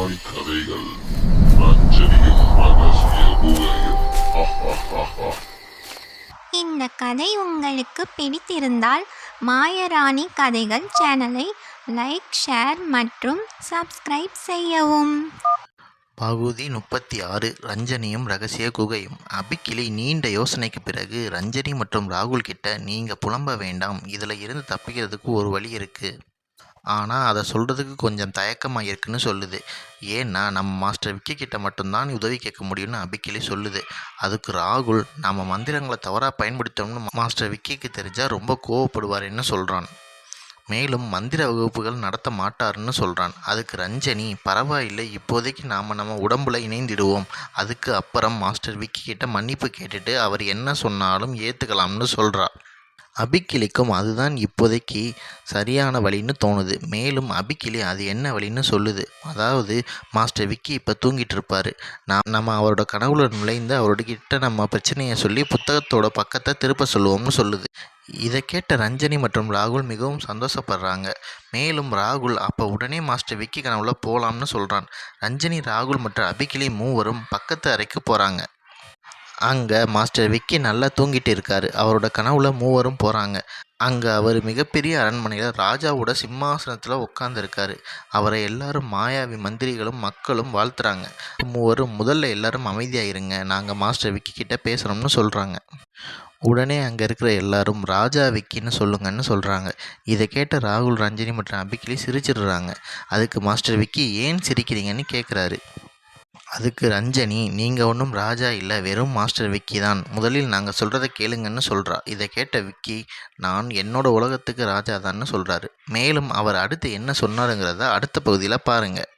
மாயராணி கதைகள் ரஞ்சனியும் ரகசிய குகையும். இந்த கதை உங்களுக்கு பிடித்திருந்தால் மாயராணி கதைகள் சேனலை லைக், ஷேர் மற்றும் சப்ஸ்கிரைப் செய்யவும். பகுதி 36 ரஞ்சனியும் ரகசிய குகையும். அபிக்கிளி நீண்ட யோசனைக்கு பிறகு ரஞ்சனி மற்றும் ராகுல் கிட்ட, நீங்க புலம்ப வேண்டாம், இதில் இருந்து தப்பிக்கிறதுக்கு ஒரு வழி இருக்கு. ஆனால் அதை சொல்கிறதுக்கு கொஞ்சம் தயக்கமாக இருக்குன்னு சொல்லுது. ஏன்னா நம்ம மாஸ்டர் விக்கி கிட்ட மட்டும்தான் உதவி கேட்க முடியும்னு அபிக்கிளி சொல்லுது. அதுக்கு ராகுல், நம்ம மந்திரங்களை தவறாக பயன்படுத்தணும்னு மாஸ்டர் விக்கிக்கு தெரிஞ்சால் ரொம்ப கோவப்படுவாருன்னு சொல்கிறான். மேலும் மந்திர வகுப்புகள் நடத்த மாட்டாருன்னு சொல்கிறான். அதுக்கு ரஞ்சனி, பரவாயில்லை, இப்போதைக்கு நம்ம உடம்புல இணைந்திடுவோம், அதுக்கு அப்புறம் மாஸ்டர் விக்கி கிட்ட மன்னிப்பு கேட்டுட்டு அவர் என்ன சொன்னாலும் ஏற்றுக்கலாம்னு சொல்கிறா. அபிக்கிளிக்கும் அதுதான் இப்போதைக்கு சரியான வழின்னு தோணுது. மேலும் அபிக்கிளி அது என்ன வழின்னு சொல்லுது. அதாவது மாஸ்டர் விக்கி இப்போ தூங்கிட்டு இருப்பார், நம்ம அவரோட கனவுல நுழைந்து அவரோட நம்ம பிரச்சனையை சொல்லி புத்தகத்தோட பக்கத்தை திருப்ப சொல்லுவோம்னு சொல்லுது. இதை கேட்ட ரஞ்சனி மற்றும் ராகுல் மிகவும் சந்தோஷப்படுறாங்க. மேலும் ராகுல் அப்போ உடனே மாஸ்டர் விக்கி கனவுல போகலாம்னு சொல்கிறான். ரஞ்சனி, ராகுல் மற்றும் அபிக்கிளி மூவரும் பக்கத்து அறைக்கு போகிறாங்க. அங்கே மாஸ்டர் விக்கி நல்லா தூங்கிட்டு இருக்காரு. அவரோட கனவுல மூவரும் போகிறாங்க. அங்கே அவர் மிகப்பெரிய அரண்மனையில் ராஜாவோட சிம்மாசனத்தில் உட்காந்துருக்காரு. அவரை எல்லாரும் மாயாவி மந்திரிகளும் மக்களும் வாழ்த்துறாங்க. மூவரும், முதல்ல எல்லாரும் அமைதியாக இருங்க, நாங்கள் மாஸ்டர் விக்கி கிட்ட பேசணும்னு சொல்கிறாங்க. உடனே அங்கே இருக்கிற எல்லாரும் ராஜா விக்கின்னு சொல்லுங்கன்னு சொல்கிறாங்க. இதை கேட்ட ராகுல், ரஞ்சனி மற்றும் அபிக்கிளி சிரிச்சிடுறாங்க. அதுக்கு மாஸ்டர் விக்கி, ஏன் சிரிக்கிறீங்கன்னு கேட்குறாரு. அதுக்கு ரஞ்சனி, நீங்கள் ஒன்றும் ராஜா இல்லை, வெறும் மாஸ்டர் விக்கி தான், முதலில் நாங்கள் சொல்கிறத கேளுங்கன்னு சொல்கிறா. இதை கேட்ட விக்கி, நான் என்னோட உலகத்துக்கு ராஜா தான்னு சொல்கிறாரு. மேலும் அவர் அடுத்து என்ன சொன்னாருங்கிறத அடுத்த பகுதியில் பாருங்கள்.